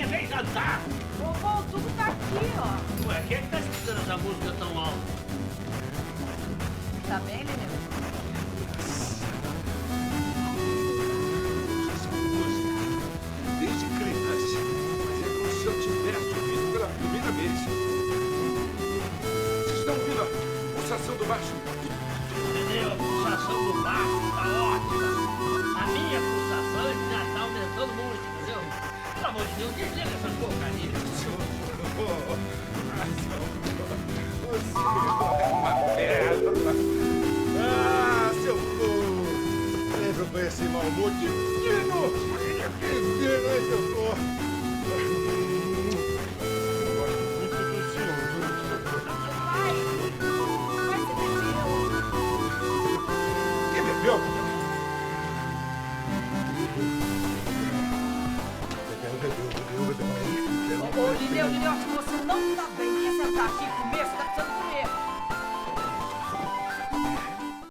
minha vez cantar. Vovô, o tubo tá aqui, ó. Ué, quem é que tá escutando essa música tão alta? Tá bem, Lineu? Essa música, desde criança, mas é como se eu tivesse ouvido pela primeira vez. Vocês estão ouvindo a pulsação do baixo? Entendeu? A pulsação do baixo tá ótima. A minha pulsação é que já tá aumentando muito, entendeu? Pelo amor de Deus, desliga essas porcarias. Você é uma merda. Ah, seu burro. Sempre com esse mau motivo. Menino, ai, seu burro. Eu gosto muito do senhor. Pai, você bebeu? Quem bebeu? Ô, Lineu, acho que você não tá bem. Venha sentar aqui e comer, você tá precisando